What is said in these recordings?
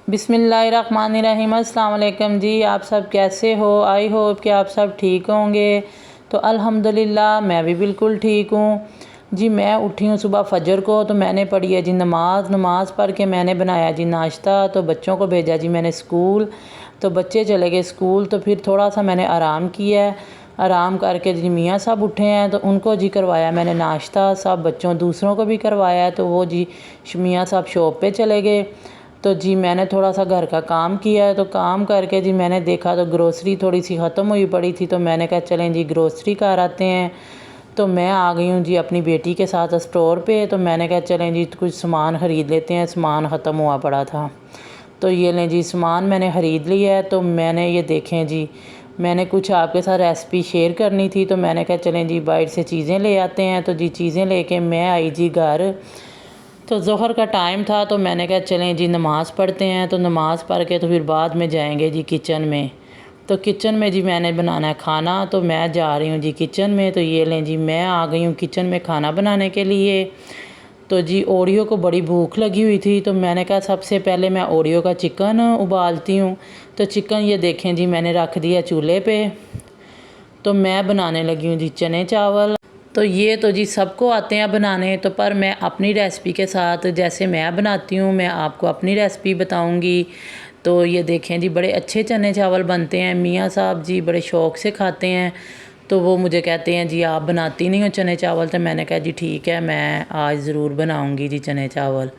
बिस्मिल्लाहिर्रहमानिर्रहीम। अस्सलाम वालेकुम जी। आप सब कैसे हो? आई होप कि आप सब ठीक होंगे। तो अल्हम्दुलिल्लाह मैं भी बिल्कुल ठीक हूँ जी। मैं उठी हूँ सुबह फजर को, तो मैंने पढ़ी है जी नमाज़ पढ़ के मैंने बनाया जी नाश्ता। तो बच्चों को भेजा जी मैंने स्कूल, तो बच्चे चले गए स्कूल। तो फिर थोड़ा सा मैंने आराम किया है। आराम करके जी मियाँ साहब उठे हैं, तो उनको जी करवाया मैंने नाश्ता। सब बच्चों दूसरों को भी करवाया। तो वो जी मियाँ साहब शॉप पे चले गए। तो जी मैंने थोड़ा सा घर का काम किया है। तो काम करके जी मैंने देखा तो ग्रोसरी थोड़ी सी ख़त्म हुई पड़ी थी। तो मैंने कहा चलें जी ग्रोसरी कर आते हैं। तो मैं आ गई हूँ जी अपनी बेटी के साथ स्टोर पे। तो मैंने कहा चलें जी कुछ सामान ख़रीद लेते हैं, सामान ख़त्म हुआ पड़ा था। तो ये लें जी सामान मैंने ख़रीद लिया है। तो मैंने ये देखें जी, मैंने कुछ आपके साथ रेसिपी शेयर करनी थी। तो मैंने कहा चलें जी बाहर से चीज़ें ले आते हैं। तो जी चीज़ें लेके मैं आई जी घर। तो ज़ोहर का टाइम था, तो मैंने कहा चलें जी नमाज़ पढ़ते हैं। तो नमाज़ पढ़ के तो फिर बाद में जाएंगे जी किचन में। तो किचन में जी मैंने बनाना है खाना। तो मैं जा रही हूँ जी किचन में। तो ये लें जी मैं आ गई हूँ किचन में खाना बनाने के लिए। तो जी ओरियो को बड़ी भूख लगी हुई थी। तो मैंने कहा सबसे पहले मैं ओरियो का चिकन उबालती हूँ। तो चिकन ये देखें जी मैंने रख दिया चूल्हे पे। तो मैं बनाने लगी हूँ जी चने चावल। तो ये तो जी सबको आते हैं बनाने, तो पर मैं अपनी रेसिपी के साथ जैसे मैं बनाती हूँ मैं आपको अपनी रेसिपी बताऊँगी। तो ये देखें जी बड़े अच्छे चने चावल बनते हैं। मियाँ साहब जी बड़े शौक़ से खाते हैं। तो वो मुझे कहते हैं जी आप बनाती नहीं हो चने चावल। तो मैंने कहा जी ठीक है, मैं आज ज़रूर बनाऊँगी जी चने चावल।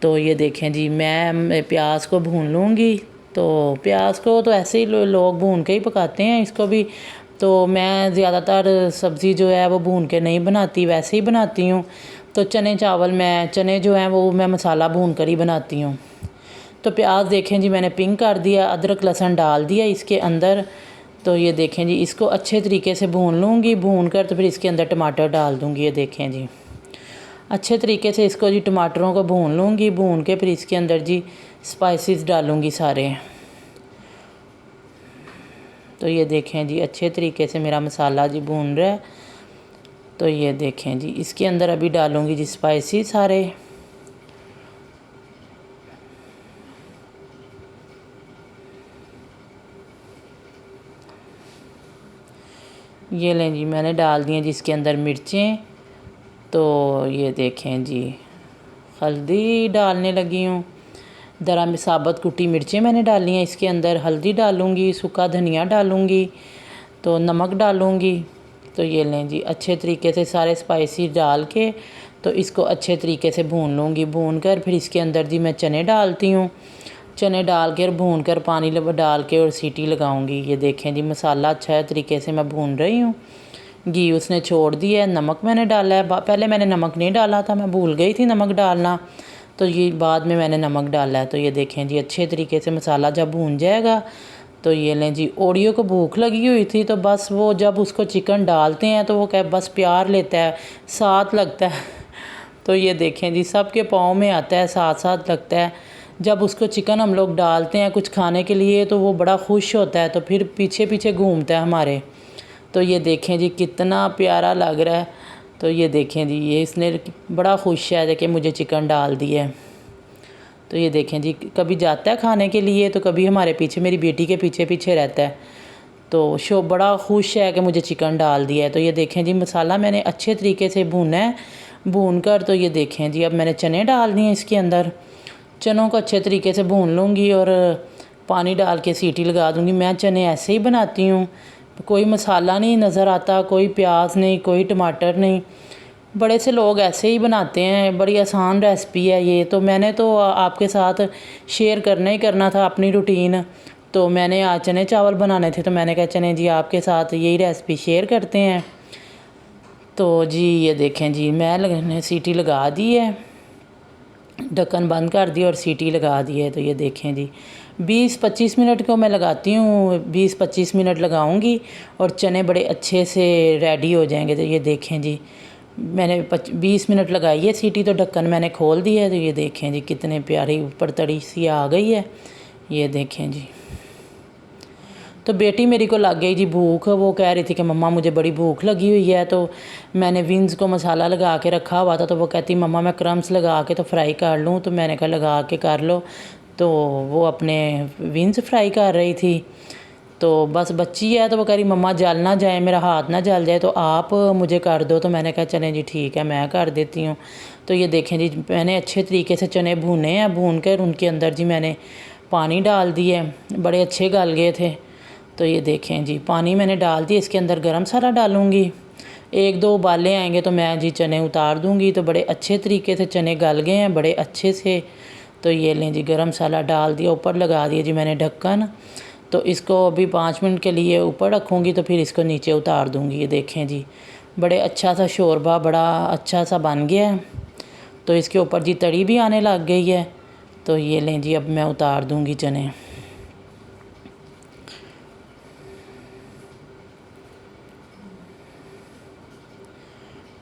तो ये देखें जी मैं प्याज को भून लूँगी। तो प्याज को तो ऐसे ही लोग भून के ही पकाते हैं इसको भी। तो मैं ज़्यादातर सब्ज़ी जो है वो भून के नहीं बनाती, वैसे ही बनाती हूँ। तो चने जो हैं वो मैं मसाला भून कर ही बनाती हूँ। तो प्याज देखें जी मैंने पिंक कर दिया, अदरक लहसुन डाल दिया इसके अंदर। तो ये देखें जी इसको अच्छे तरीके से भून लूँगी। भून कर तो फिर इसके अंदर टमाटर डाल दूँगी। ये देखें जी अच्छे तरीके से इसको जी टमाटरों को भून लूँगी। भून के फिर इसके अंदर जी स्पाइसेस डालूँगी सारे। तो ये देखें जी अच्छे तरीके से मेरा मसाला जी भून रहा है। तो ये देखें जी इसके अंदर अभी डालूँगी जी स्पाइसी सारे। ये लें जी मैंने डाल दिए जी इसके अंदर मिर्चें। तो ये देखें जी हल्दी डालने लगी हूँ। ज़रा में साबुत कुटी मिर्चें मैंने डाली हैं इसके अंदर। हल्दी डालूँगी, सूखा धनिया डालूँगी, तो नमक डालूँगी। तो ये लें जी अच्छे तरीके से सारे स्पाइसी डाल के तो इसको अच्छे तरीके से भून लूँगी। भून कर फिर इसके अंदर जी मैं चने डालती हूँ। चने डाल कर भून कर पानी डाल के और सीटी लगाऊँगी। ये देखें जी मसाला अच्छा तरीके से मैं भून रही हूँ। घी उसने छोड़ दिया है। नमक मैंने डाला है, पहले मैंने नमक नहीं डाला था, मैं भूल गई थी नमक डालना। तो ये बाद में मैंने नमक डाला है। तो ये देखें जी अच्छे तरीके से मसाला जब भून जाएगा तो ये लें जी ओरियो को भूख लगी हुई थी। तो बस वो जब उसको चिकन डालते हैं तो वो क्या बस प्यार लेता है, साथ लगता है। तो ये देखें जी सबके पाँव में आता है, साथ साथ लगता है। जब उसको चिकन हम लोग डालते हैं कुछ खाने के लिए तो वो बड़ा खुश होता है, तो फिर पीछे पीछे घूमता है हमारे। तो ये देखें जी कितना प्यारा लग रहा है। तो ये देखें जी ये इसने बड़ा खुश है कि मुझे चिकन डाल दिया है। तो ये देखें जी कभी जाता है खाने के लिए तो कभी हमारे पीछे, मेरी बेटी के पीछे पीछे रहता है। तो बड़ा खुश है कि मुझे चिकन डाल दिया है। तो ये देखें जी मसाला मैंने अच्छे तरीके से भूना है। भून कर तो ये देखें जी अब मैंने चने डाल दिए इसके अंदर। चनों को अच्छे तरीके से भून लूँगी और पानी डाल के सीटी लगा दूँगी। मैं चने ऐसे ही बनाती हूँ, कोई मसाला नहीं नज़र आता, कोई प्याज नहीं, कोई टमाटर नहीं। बड़े से लोग ऐसे ही बनाते हैं, बड़ी आसान रेसिपी है ये। तो मैंने तो आपके साथ शेयर करना ही करना था अपनी रूटीन। तो मैंने आज चने चावल बनाने थे, तो मैंने कहा चने जी आपके साथ यही रेसिपी शेयर करते हैं। तो जी ये देखें जी मैं सीटी लगा दी है, ढक्कन बंद कर दिया और सीटी लगा दी है। तो ये देखें जी 20-25 मिनट को मैं लगाती हूँ, 20-25 मिनट लगाऊंगी और चने बड़े अच्छे से रेडी हो जाएंगे। तो ये देखें जी मैंने 20 मिनट लगाई है सीटी, तो ढक्कन मैंने खोल दिया है। तो ये देखें जी कितने प्यारी ऊपर तड़ी सी आ गई है। ये देखें जी तो बेटी मेरी को लग गई जी भूख। वो कह रही थी कि मम्मा मुझे बड़ी भूख लगी हुई है। तो मैंने विंग्स को मसाला लगा के रखा हुआ था। तो वो कहती मम्मा मैं क्रम्स लगा के तो फ्राई कर लूँ। तो मैंने कहा लगा के कर लो। तो वो अपने विंग्स फ्राई कर रही थी। तो बस बच्ची है तो वो कह रही मम्मा जल ना जाए, मेरा हाथ ना जल जाए, तो आप मुझे कर दो। तो मैंने कहा चलें जी ठीक है, मैं कर देती हूँ। तो ये देखें जी, मैंने अच्छे तरीके से चने भूने हैं, भून कर उनके अंदर जी मैंने पानी डाल दिए, बड़े अच्छे गल गए थे। तो ये देखें जी, पानी मैंने डाल दिया, इसके अंदर गरम मसाला डालूँगी। एक दो उबाले आएंगे तो मैं जी चने उतार दूँगी। तो बड़े अच्छे तरीके से चने गल गए हैं, बड़े अच्छे से। तो ये लें जी, गरम मसाला डाल दिया, ऊपर लगा दिया जी मैंने ढक्कन। तो इसको अभी 5 मिनट के लिए ऊपर रखूँगी, तो फिर इसको नीचे उतार दूँगी। ये देखें जी, बड़े अच्छा सा शोरबा बड़ा अच्छा सा बन गया है। तो इसके ऊपर जी तड़ी भी आने लग गई है। तो ये लें जी, अब मैं उतार दूँगी चने।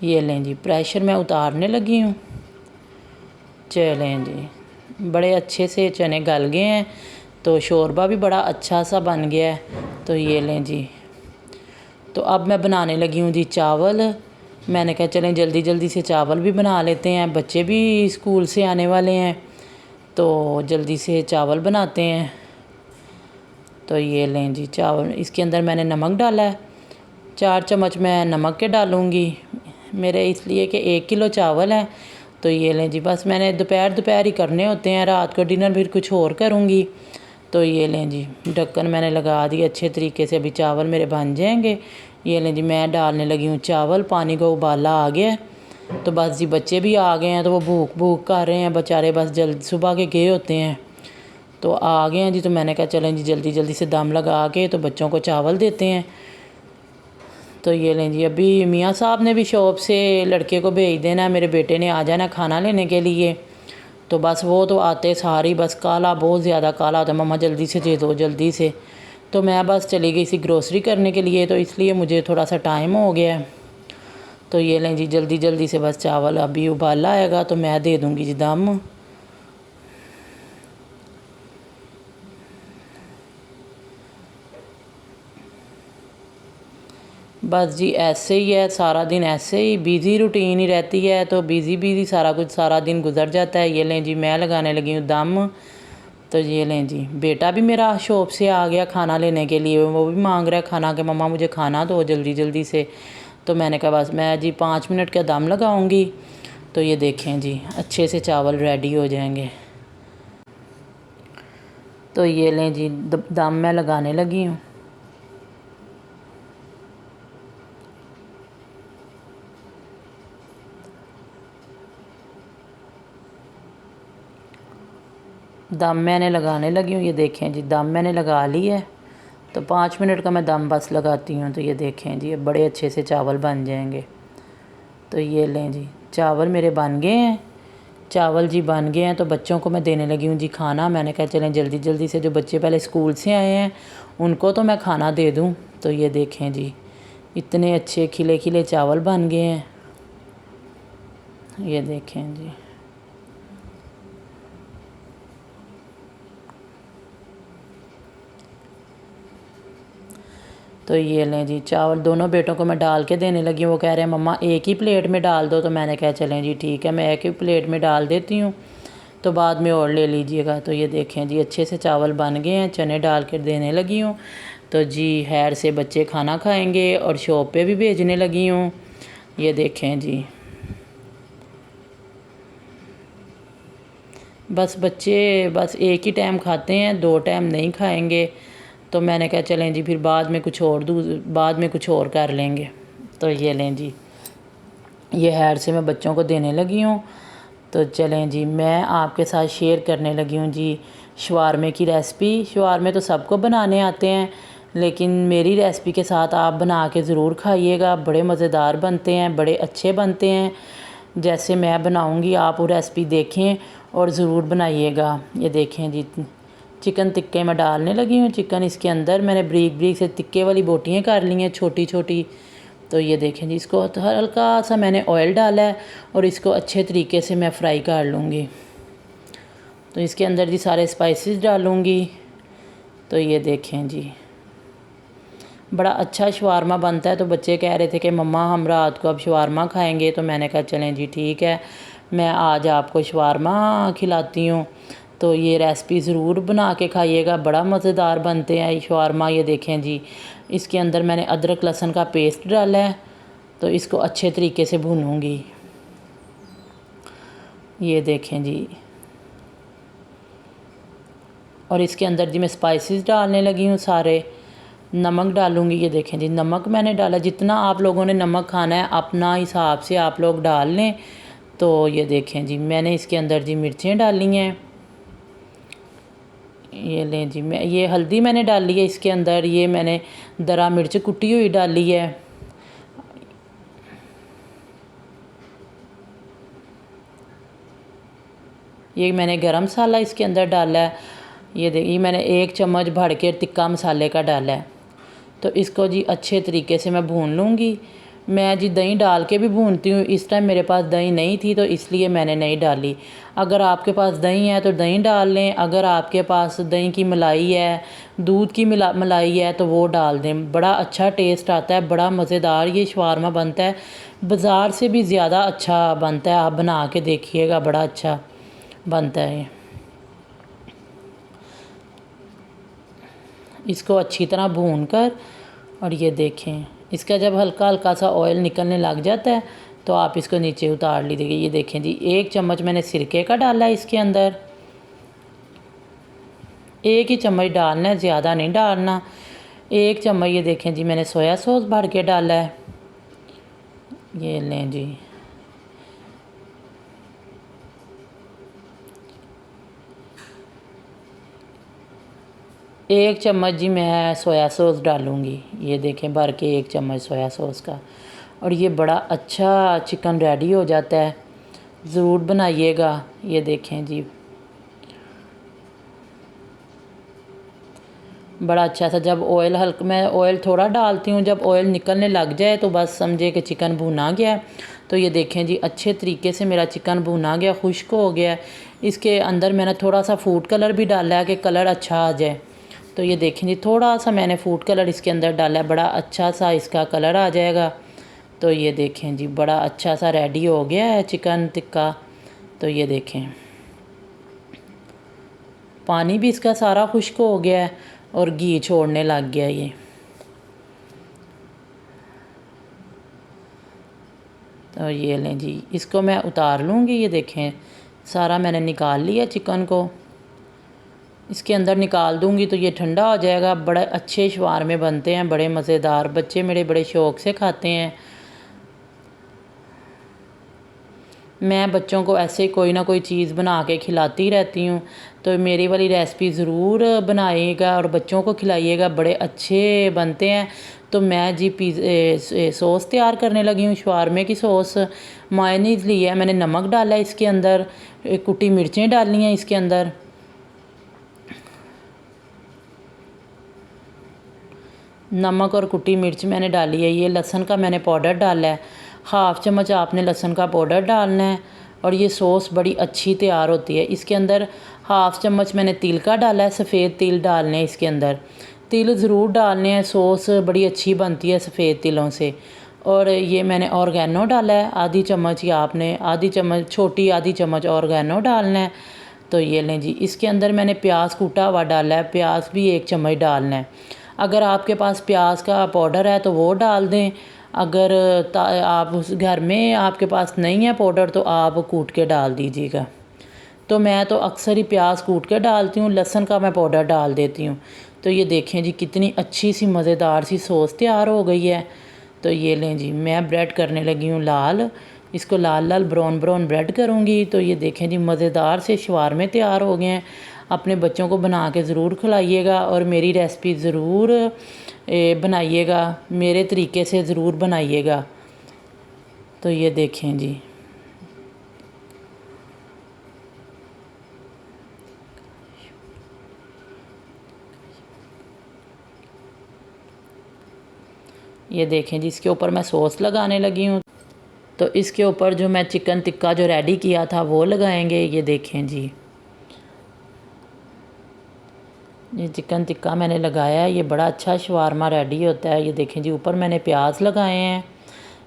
ये लें जी, प्रेशर मैं उतारने लगी हूँ। चलें जी, बड़े अच्छे से चने गल गए हैं, तो शोरबा भी बड़ा अच्छा सा बन गया है। तो ये लें जी, तो अब मैं बनाने लगी हूँ जी चावल। मैंने कहा चलें जल्दी जल्दी से चावल भी बना लेते हैं, बच्चे भी स्कूल से आने वाले हैं, तो जल्दी से चावल बनाते हैं। तो ये लें जी चावल, इसके अंदर मैंने नमक डाला है, 4 चम्मच मैं नमक के डालूँगी, मेरे इसलिए कि 1 किलो चावल है। तो ये लें जी, बस मैंने दोपहर ही करने होते हैं, रात को डिनर फिर कुछ और करूँगी। तो ये लें जी, ढक्कन मैंने लगा दिया अच्छे तरीके से, अभी चावल मेरे बन जाएंगे। ये लें जी, मैं डालने लगी हूँ चावल, पानी को उबाला आ गया। तो बस जी बच्चे भी आ गए हैं, तो वो भूख भूख कर रहे हैं बेचारे, बस जल्द सुबह के गए होते हैं तो आ गए हैं जी। तो मैंने कहा चलें जी जल्दी जल्दी से दम लगा के तो बच्चों को चावल देते हैं। तो ये लें जी, अभी मियाँ साहब ने भी शॉप से लड़के को भेज देना, मेरे बेटे ने आ जाना खाना लेने के लिए। तो बस वो तो आते सारी बस काला, बहुत ज़्यादा काला होता, मम्मा जल्दी से दे दो जल्दी से। तो मैं बस चली गई थी ग्रोसरी करने के लिए, तो इसलिए मुझे थोड़ा सा टाइम हो गया है। तो ये लें जी, जल्दी जल्दी से बस चावल अभी उबाला आएगा तो मैं दे दूँगी जी दम। बस जी ऐसे ही है, सारा दिन ऐसे ही बिज़ी रूटीन ही रहती है, तो बिज़ी सारा कुछ सारा दिन गुजर जाता है। ये लें जी, मैं लगाने लगी हूँ दम। तो ये लें जी, बेटा भी मेरा शॉप से आ गया खाना लेने के लिए, वो भी मांग रहा है खाना कि मम्मा मुझे खाना दो जल्दी जल्दी से। तो मैंने कहा बस मैं जी 5 मिनट का दम लगाऊंगी। तो ये देखें जी, अच्छे से चावल रेडी हो जाएंगे। तो ये लें जी, दम मैं लगाने लगी हूँ। दम मैंने लगाने लगी हूँ। ये देखें जी, दम मैंने लगा ली है। तो 5 मिनट का मैं दम बस लगाती हूँ। तो ये देखें जी, अब बड़े अच्छे से चावल बन जाएंगे। तो ये लें जी, चावल मेरे बन गए हैं। चावल जी बन गए हैं, तो बच्चों को मैं देने लगी हूँ जी खाना। मैंने कहा चलें जल्दी जल्दी से, जो बच्चे पहले स्कूल से आए हैं उनको तो मैं खाना दे दूँ। तो ये देखें जी, इतने अच्छे खिले खिले चावल बन गए हैं। ये देखें जी, तो ये लें जी, चावल दोनों बेटों को मैं डाल के देने लगी हूँ। वो कह रहे हैं मम्मा एक ही प्लेट में डाल दो। तो मैंने कहा चलें जी ठीक है, मैं एक ही प्लेट में डाल देती हूँ, तो बाद में और ले लीजिएगा। तो ये देखें जी, अच्छे से चावल बन गए हैं, चने डाल कर देने लगी हूँ। तो जी खैर से बच्चे खाना खाएँगे और शॉप पे भी भेजने लगी हूँ। ये देखें जी, बस बच्चे बस एक ही टाइम खाते हैं, 2 टाइम नहीं खाएंगे। तो मैंने कहा चलें जी, फिर बाद में कुछ और कर लेंगे। तो ये लें जी, ये हैर से मैं बच्चों को देने लगी हूँ। तो चलें जी, मैं आपके साथ शेयर करने लगी हूँ जी शवारमे की रेसिपी। शवारमे तो सबको बनाने आते हैं, लेकिन मेरी रेसिपी के साथ आप बना के ज़रूर खाइएगा, बड़े मज़ेदार बनते हैं, बड़े अच्छे बनते हैं। जैसे मैं बनाऊँगी आप वो रेसिपी देखें और ज़रूर बनाइएगा। ये देखें जी, चिकन टिक्के मैं डालने लगी हूँ। चिकन इसके अंदर मैंने ब्रीक ब्रीक से टिक्के वाली बोटियाँ कर ली हैं, छोटी छोटी। तो ये देखें जी, इसको तो हल्का सा मैंने ऑयल डाला है और इसको अच्छे तरीके से मैं फ्राई कर लूँगी। तो इसके अंदर जी सारे स्पाइसेस डालूँगी। तो ये देखें जी, बड़ा अच्छा शवारमा बनता है। तो बच्चे कह रहे थे कि मम्मा हम रात को अब शवारमा खाएंगे। तो मैंने कहा चलें जी ठीक है, मैं आज आपको शवारमा खिलाती हूँ। तो ये रेसिपी ज़रूर बना के खाइएगा, बड़ा मज़ेदार बनते हैं ये शवारमा। ये देखें जी, इसके अंदर मैंने अदरक लहसुन का पेस्ट डाला है, तो इसको अच्छे तरीके से भूनूंगी। ये देखें जी, और इसके अंदर जी मैं स्पाइसेस डालने लगी हूँ सारे। नमक डालूँगी। ये देखें जी, नमक मैंने डाला। जितना आप लोगों ने नमक खाना है अपना हिसाब से आप लोग डाल लें। तो ये देखें जी, मैंने इसके अंदर जी मिर्चें डाली हैं। ये लें जी, मैं ये हल्दी मैंने डाली है इसके अंदर। ये मैंने दरा मिर्च कुटी हुई डाली है। ये मैंने गरम मसाला इसके अंदर डाला है। ये देखिए, मैंने 1 चम्मच भर के टिक्का मसाले का डाला है। तो इसको जी अच्छे तरीके से मैं भून लूँगी। मैं जी दही डाल के भी भूनती हूँ। इस टाइम मेरे पास दही नहीं थी तो इसलिए मैंने नहीं डाली। अगर आपके पास दही है तो दही डाल लें। अगर आपके पास दही की मलाई है, दूध की मलाई है, तो वो डाल दें। बड़ा अच्छा टेस्ट आता है, बड़ा मज़ेदार ये शवारमा बनता है। बाज़ार से भी ज़्यादा अच्छा बनता है। आप बना के देखिएगा, बड़ा अच्छा बनता है। इसको अच्छी तरह भून कर, और ये देखें, इसका जब हल्का हल्का सा ऑयल निकलने लग जाता है तो आप इसको नीचे उतार लीजिएगा। ये देखें जी, 1 चम्मच मैंने सिरके का डाला है इसके अंदर। 1 ही चम्मच डालना है, ज़्यादा नहीं डालना। 1 चम्मच ये देखें जी, मैंने सोया सॉस भर के डाला है। ये लें जी, एक चम्मच जी मैं सोया सॉस डालूँगी। ये देखें, भर के 1 चम्मच सोया सॉस का। और ये बड़ा अच्छा चिकन रेडी हो जाता है, ज़रूर बनाइएगा। ये देखें जी, बड़ा अच्छा सा। जब ऑयल मैं ऑयल थोड़ा डालती हूँ, जब ऑयल निकलने लग जाए तो बस समझे कि चिकन भुना गया है। तो ये देखें जी, अच्छे तरीके से मेरा चिकन भुना गया, खुश्क हो गया है। इसके अंदर मैंने थोड़ा सा फूड कलर भी डाला है कि कलर अच्छा आ जाए। तो ये देखें जी, थोड़ा सा मैंने फूड कलर इसके अंदर डाला है, बड़ा अच्छा सा इसका कलर आ जाएगा। तो ये देखें जी, बड़ा अच्छा सा रेडी हो गया है चिकन टिक्का। तो ये देखें, पानी भी इसका सारा खुश्क हो गया है और घी छोड़ने लग गया ये। तो ये लें जी, इसको मैं उतार लूँगी। ये देखें, सारा मैंने निकाल लिया चिकन को। इसके अंदर निकाल दूँगी तो ये ठंडा हो जाएगा। बड़े अच्छे शवारमे बनते हैं, बड़े मज़ेदार। बच्चे मेरे बड़े शौक़ से खाते हैं। मैं बच्चों को ऐसे कोई ना कोई चीज़ बना के खिलाती रहती हूँ। तो मेरी वाली रेसिपी ज़रूर बनाइएगा और बच्चों को खिलाइएगा, बड़े अच्छे बनते हैं। तो मैं जी सॉस तैयार करने लगी हूँ, शवारमे की सॉस। मायोनीज़ ली है मैंने, नमक डाला है इसके अंदर, कुटी मिर्चें डाली हैं इसके अंदर। नमक और कुटी मिर्च मैंने डाली है। ये लहसुन का मैंने पाउडर डाला है, 1/2 चम्मच आपने लहसुन का पाउडर डालना है। और ये सॉस बड़ी अच्छी तैयार होती है। इसके अंदर 1/2 चम्मच मैंने तिल का डाला है, सफ़ेद तिल डालने हैं इसके अंदर। तिल ज़रूर डालने हैं, सॉस बड़ी अच्छी बनती है सफ़ेद तिलों से। और ये मैंने ऑर्गेनो डाला है, आधी चम्मच, या आपने आधी चम्मच, छोटी आधी चम्मच ऑर्गेनो डालना है। तो ये लें जी, इसके अंदर मैंने प्याज कूटा हुआ डाला है, प्याज भी 1 चम्मच डालना है। अगर आपके पास प्याज का पाउडर है तो वो डाल दें। अगर आप उस घर में आपके पास नहीं है पाउडर तो आप कूट के डाल दीजिएगा। तो मैं तो अक्सर ही प्याज कूट के डालती हूँ, लहसुन का मैं पाउडर डाल देती हूँ। तो ये देखें जी, कितनी अच्छी सी मज़ेदार सी सॉस तैयार हो गई है। तो ये लें जी, मैं ब्रेड करने लगी हूँ लाल। इसको लाल लाल ब्राउन ब्राउन ब्रेड करूँगी। तो ये देखें जी, मज़ेदार से शवारमे तैयार हो गए हैं। अपने बच्चों को बना के ज़रूर खिलाइएगा और मेरी रेसिपी ज़रूर बनाइएगा, मेरे तरीके से ज़रूर बनाइएगा। तो ये देखें जी, ये देखें जी, इसके ऊपर मैं सॉस लगाने लगी हूँ। तो इसके ऊपर जो मैं चिकन टिक्का जो रेडी किया था वो लगाएंगे। ये देखें जी, ये चिकन टिक्का मैंने लगाया है। ये बड़ा अच्छा शवारमा रेडी होता है। ये देखें जी, ऊपर मैंने प्याज लगाए हैं,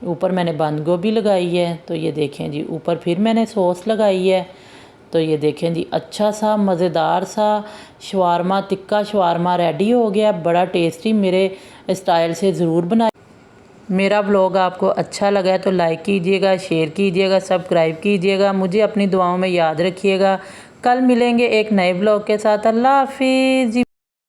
ऊपर मैंने बंद गोभी लगाई है। तो ये देखें जी, ऊपर फिर मैंने सॉस लगाई है। तो ये देखें जी, अच्छा सा मज़ेदार सा शवारमा, तिक्का शवारमा रेडी हो गया, बड़ा टेस्टी। मेरे स्टाइल से ज़रूर बनाए। मेरा व्लॉग आपको अच्छा लगा है तो लाइक कीजिएगा, शेयर कीजिएगा, सब्सक्राइब कीजिएगा। मुझे अपनी दुआओं में याद रखिएगा। कल मिलेंगे एक नए व्लॉग के साथ। अल्लाह हाफिज़।